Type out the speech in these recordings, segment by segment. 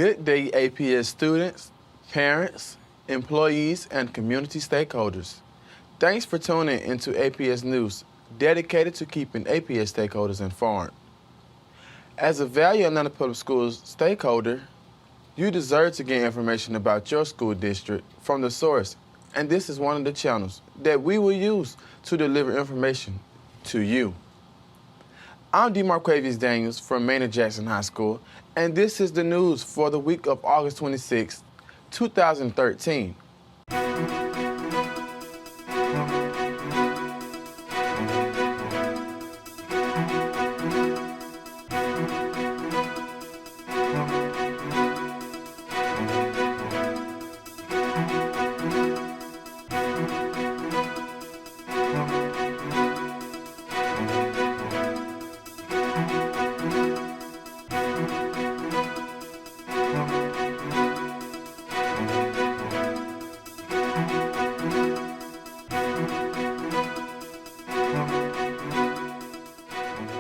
Good day, APS students, parents, employees, and community stakeholders. Thanks for tuning into APS News, dedicated to keeping APS stakeholders informed. As a valued Atlanta Public Schools stakeholder, you deserve to get information about your school district from the source, and this is one of the channels that we will use to deliver information to you. I'm DeMarquavius Daniels from Maynard Jackson High School, and this is the news for the week of August 26, 2013.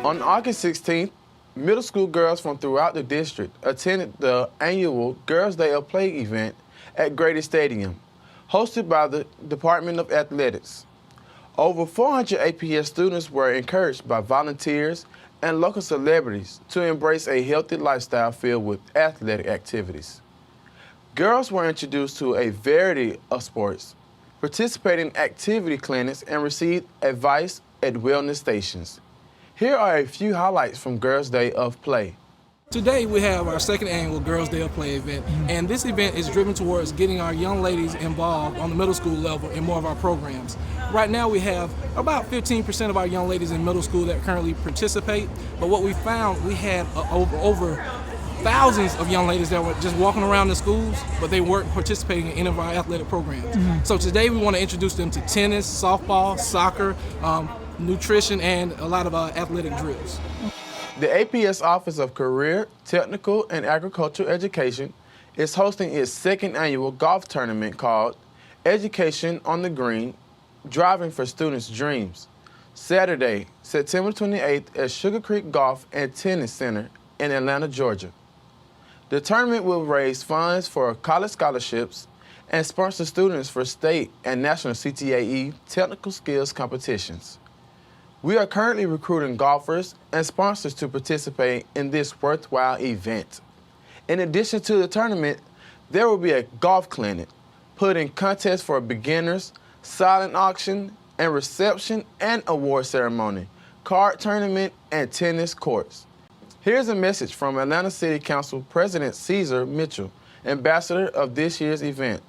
On August 16th, middle school girls from throughout the district attended the annual Girls' Day of Play event at Grady Stadium, hosted by the Department of Athletics. Over 400 APS students were encouraged by volunteers and local celebrities to embrace a healthy lifestyle filled with athletic activities. Girls were introduced to a variety of sports, participated in activity clinics, and received advice at wellness stations. Here are a few highlights from Girls' Day of Play. Today we have our second annual Girls' Day of Play event, and this event is driven towards getting our young ladies involved on the middle school level in more of our programs. Right now we have about 15% of our young ladies in middle school that currently participate, but what we found, we had over thousands of young ladies that were just walking around the schools, but they weren't participating in any of our athletic programs. So today we want to introduce them to tennis, softball, soccer, nutrition, and a lot of athletic drills. The APS Office of Career, Technical, and Agricultural Education is hosting its second annual golf tournament called Education on the Green, Driving for Students' Dreams, Saturday, September 28th at Sugar Creek Golf and Tennis Center in Atlanta, Georgia. The tournament will raise funds for college scholarships and sponsor students for state and national CTAE technical skills competitions. We are currently recruiting golfers and sponsors to participate in this worthwhile event. In addition to the tournament, there will be a golf clinic, pudding contest for beginners, silent auction and reception and award ceremony, card tournament, and tennis courts. Here's a message from Atlanta City Council President Caesar Mitchell, ambassador of this year's event.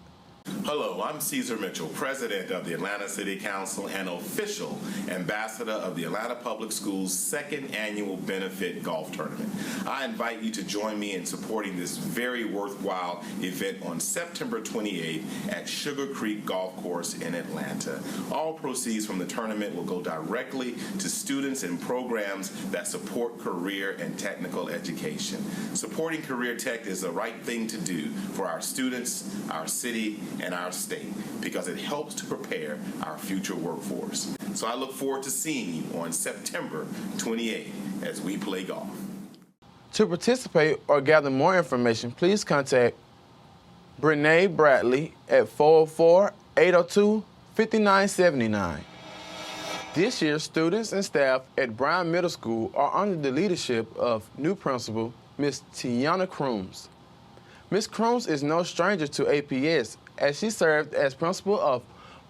Hello, I'm Caesar Mitchell, President of the Atlanta City Council and official ambassador of the Atlanta Public Schools' second annual benefit golf tournament. I invite you to join me in supporting this very worthwhile event on September 28th at Sugar Creek Golf Course in Atlanta. All proceeds from the tournament will go directly to students and programs that support career and technical education. Supporting career tech is the right thing to do for our students, our city, and our state, because it helps to prepare our future workforce. So I look forward to seeing you on September 28th as we play golf. To participate or gather more information, please contact Brene Bradley at 404-802-5979. This year, students and staff at Brown Middle School are under the leadership of new principal, Ms. Tiauna Crooms. Ms. Crooms is no stranger to APS, as she served as principal of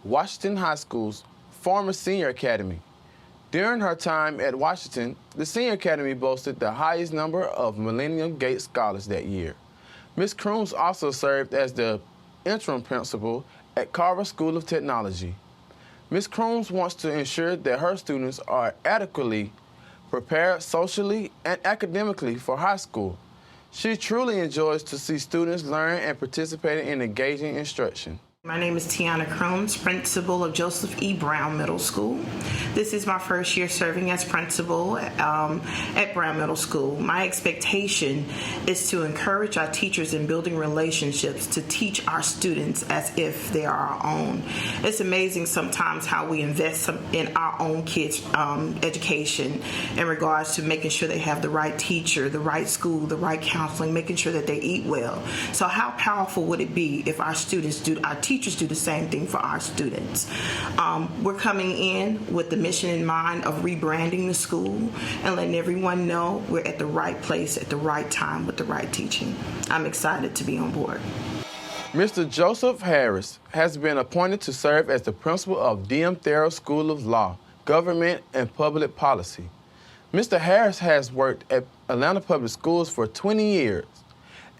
Washington High School's former Senior Academy. During her time at Washington, the Senior Academy boasted the highest number of Millennium Gate Scholars that year. Ms. Crooms also served as the interim principal at Carver School of Technology. Ms. Crooms wants to ensure that her students are adequately prepared socially and academically for high school. She truly enjoys to see students learn and participate in engaging instruction. My name is Tiauna Crooms, principal of Joseph E. Brown Middle School. This is my first year serving as principal at Brown Middle School. My expectation is to encourage our teachers in building relationships to teach our students as if they are our own. It's amazing sometimes how we invest in our own kids' education in regards to making sure they have the right teacher, the right school, the right counseling, making sure that they eat well. So how powerful would it be if our teachers do the same thing for our students? We're coming in with the mission in mind of rebranding the school and letting everyone know we're at the right place at the right time with the right teaching. I'm excited to be on board. Mr. Joseph Harris has been appointed to serve as the principal of D.M. Therrell School of Law, Government, and Public Policy. Mr. Harris has worked at Atlanta Public Schools for 20 years.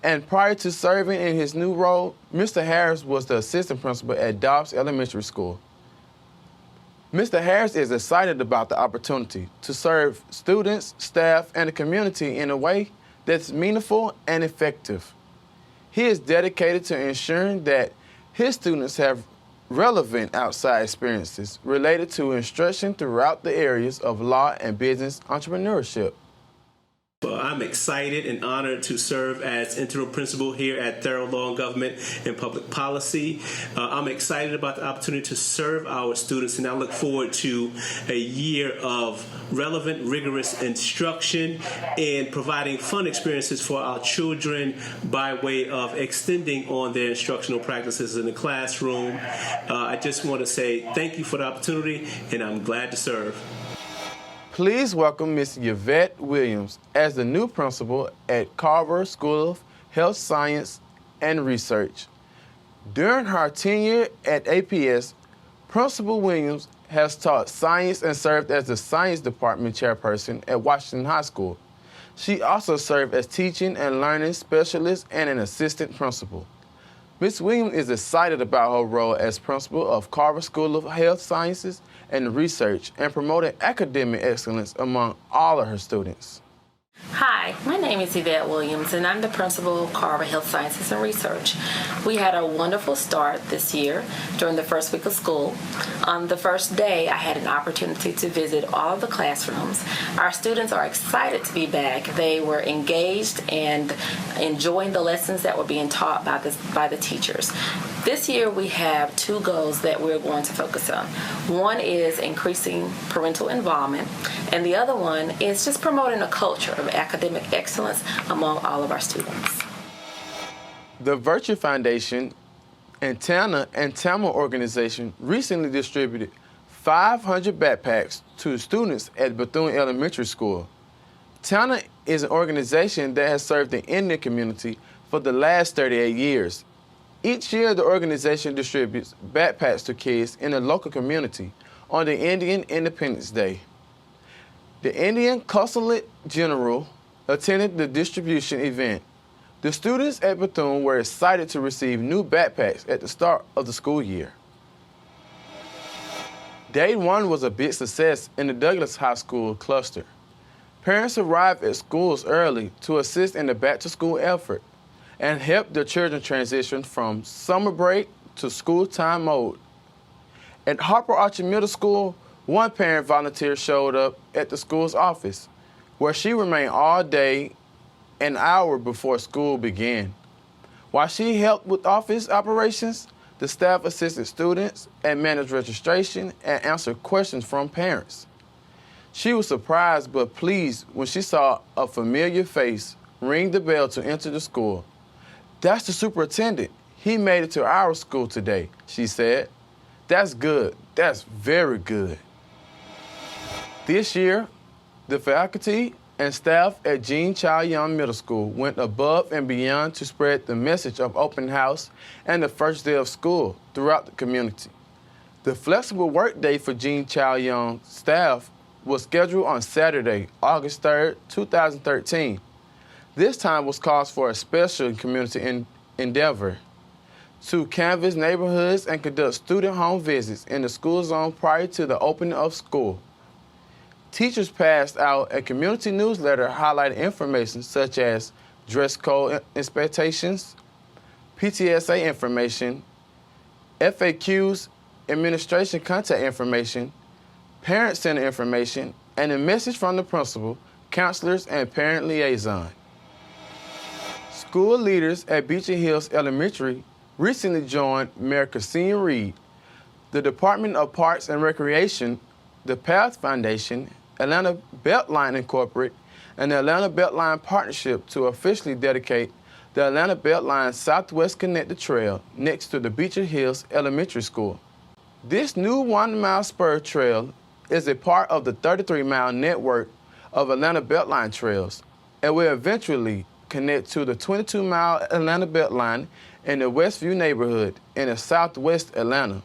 And prior to serving in his new role, Mr. Harris was the assistant principal at Dobbs Elementary School. Mr. Harris is excited about the opportunity to serve students, staff, and the community in a way that's meaningful and effective. He is dedicated to ensuring that his students have relevant outside experiences related to instruction throughout the areas of law and business entrepreneurship. I'm excited and honored to serve as interim principal here at Therrell Law and Government and Public Policy. I'm excited about the opportunity to serve our students, and I look forward to a year of relevant, rigorous instruction and providing fun experiences for our children by way of extending on their instructional practices in the classroom. I just want to say thank you for the opportunity, and I'm glad to serve. Please welcome Ms. Yvette Williams as the new principal at Carver School of Health Science and Research. During her tenure at APS, Principal Williams has taught science and served as the science department chairperson at Washington High School. She also served as teaching and learning specialist and an assistant principal. Ms. Williams is excited about her role as principal of Carver School of Health Sciences and Research and promoting academic excellence among all of her students. Hi, my name is Yvette Williams, and I'm the principal of Carver Health Sciences and Research. We had a wonderful start this year during the first week of school. On the first day, I had an opportunity to visit all of the classrooms. Our students are excited to be back. They were engaged and enjoying the lessons that were being taught by the teachers. This year, we have two goals that we're going to focus on. One is increasing parental involvement, and the other one is just promoting a culture of academic excellence among all of our students. The Virtue Foundation and Tiauna and Tama organization recently distributed 500 backpacks to students at Bethune Elementary School. Tiauna is an organization that has served the Indian community for the last 38 years. Each year, the organization distributes backpacks to kids in the local community on the Indian Independence Day. The Indian Consulate General attended the distribution event. The students at Bethune were excited to receive new backpacks at the start of the school year. Day one was a big success in the Douglas High School cluster. Parents arrived at schools early to assist in the back-to-school effort and help their children transition from summer break to school time mode. At Harper Archer Middle School, one parent volunteer showed up at the school's office, where she remained all day, an hour before school began. While she helped with office operations, the staff assisted students and managed registration and answered questions from parents. She was surprised but pleased when she saw a familiar face ring the bell to enter the school. "That's the superintendent. He made it to our school today," she said. "That's good. That's very good." This year, the faculty and staff at Jean Child Young Middle School went above and beyond to spread the message of open house and the first day of school throughout the community. The flexible work day for Jean Child Young staff was scheduled on Saturday, August 3rd, 2013. This time was cause for a special community endeavor to canvass neighborhoods and conduct student home visits in the school zone prior to the opening of school. Teachers passed out a community newsletter highlighting information such as dress code expectations, PTSA information, FAQs, administration contact information, parent center information, and a message from the principal, counselors, and parent liaison. School leaders at Beecher Hills Elementary recently joined Mayor Cassine Reed, the Department of Parks and Recreation, the Path Foundation, Atlanta Beltline Incorporated, and the Atlanta Beltline Partnership to officially dedicate the Atlanta Beltline Southwest Connected Trail next to the Beecher Hills Elementary School. This new 1-mile spur trail is a part of the 33-mile network of Atlanta Beltline trails and will eventually connect to the 22-mile Atlanta Beltline in the Westview neighborhood in the southwest Atlanta.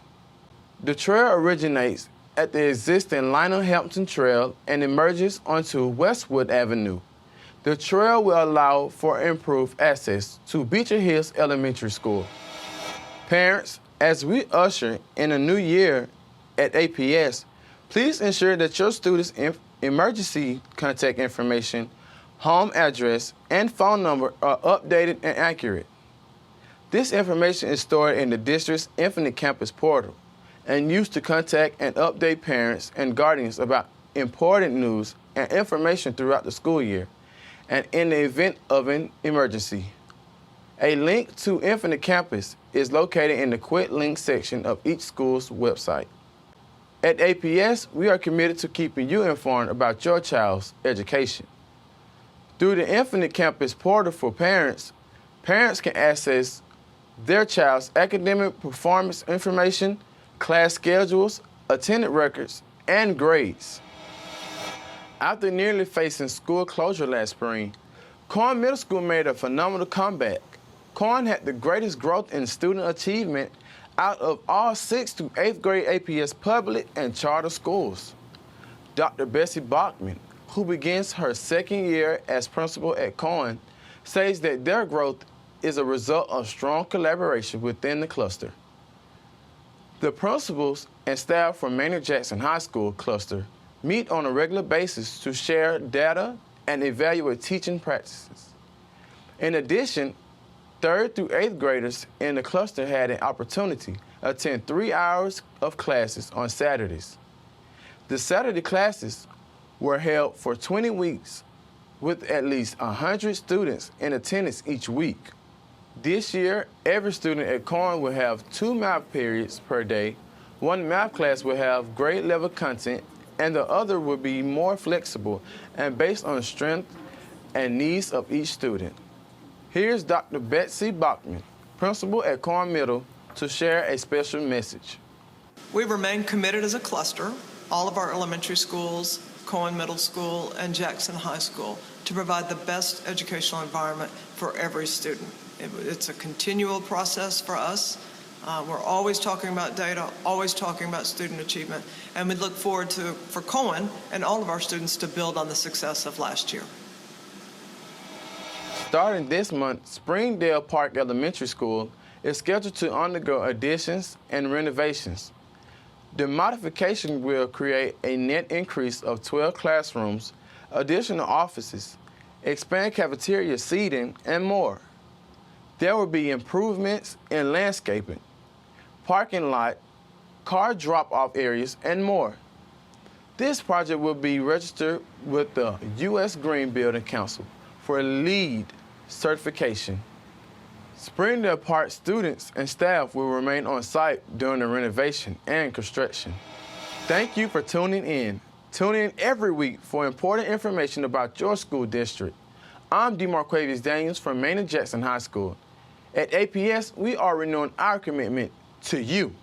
The trail originates at the existing Lionel-Hampton Trail and emerges onto Westwood Avenue. The trail will allow for improved access to Beecher Hills Elementary School. Parents, as we usher in a new year at APS, please ensure that your students' emergency contact information, home address, and phone number are updated and accurate. This information is stored in the district's Infinite Campus portal and used to contact and update parents and guardians about important news and information throughout the school year and in the event of an emergency. A link to Infinite Campus is located in the Quick Link section of each school's website. At APS, we are committed to keeping you informed about your child's education. Through the Infinite Campus portal for parents, parents can access their child's academic performance information, class schedules, attendance records, and grades. After nearly facing school closure last spring, Coan Middle School made a phenomenal comeback. Coan had the greatest growth in student achievement out of all 6th to 8th grade APS public and charter schools. Dr. Bessie Bachman, who begins her second year as principal at Coan, says that their growth is a result of strong collaboration within the cluster. The principals and staff from Maynard Jackson High School cluster meet on a regular basis to share data and evaluate teaching practices. In addition, 3rd through 8th graders in the cluster had an opportunity to attend 3 hours of classes on Saturdays. The Saturday classes were held for 20 weeks with at least 100 students in attendance each week. This year, every student at Coan will have 2 math periods per day. One math class will have grade level content and the other will be more flexible and based on the strength and needs of each student. Here's Dr. Bessie Bachman, principal at Coan Middle, to share a special message. We remain committed as a cluster, all of our elementary schools, Coan Middle School, and Jackson High School, to provide the best educational environment for every student. It's a continual process for us. We're always talking about data, always talking about student achievement, and we look forward to, for Coan and all of our students, to build on the success of last year. Starting this month, Springdale Park Elementary School is scheduled to undergo additions and renovations. The modification will create a net increase of 12 classrooms, additional offices, expand cafeteria seating, and more. There will be improvements in landscaping, parking lot, car drop-off areas, and more. This project will be registered with the U.S. Green Building Council for LEED certification. Springdale Park students and staff will remain on site during the renovation and construction. Thank you for tuning in. Tune in every week for important information about your school district. I'm DeMarquavius Daniels from Maynard Jackson High School. At APS, we are renewing our commitment to you.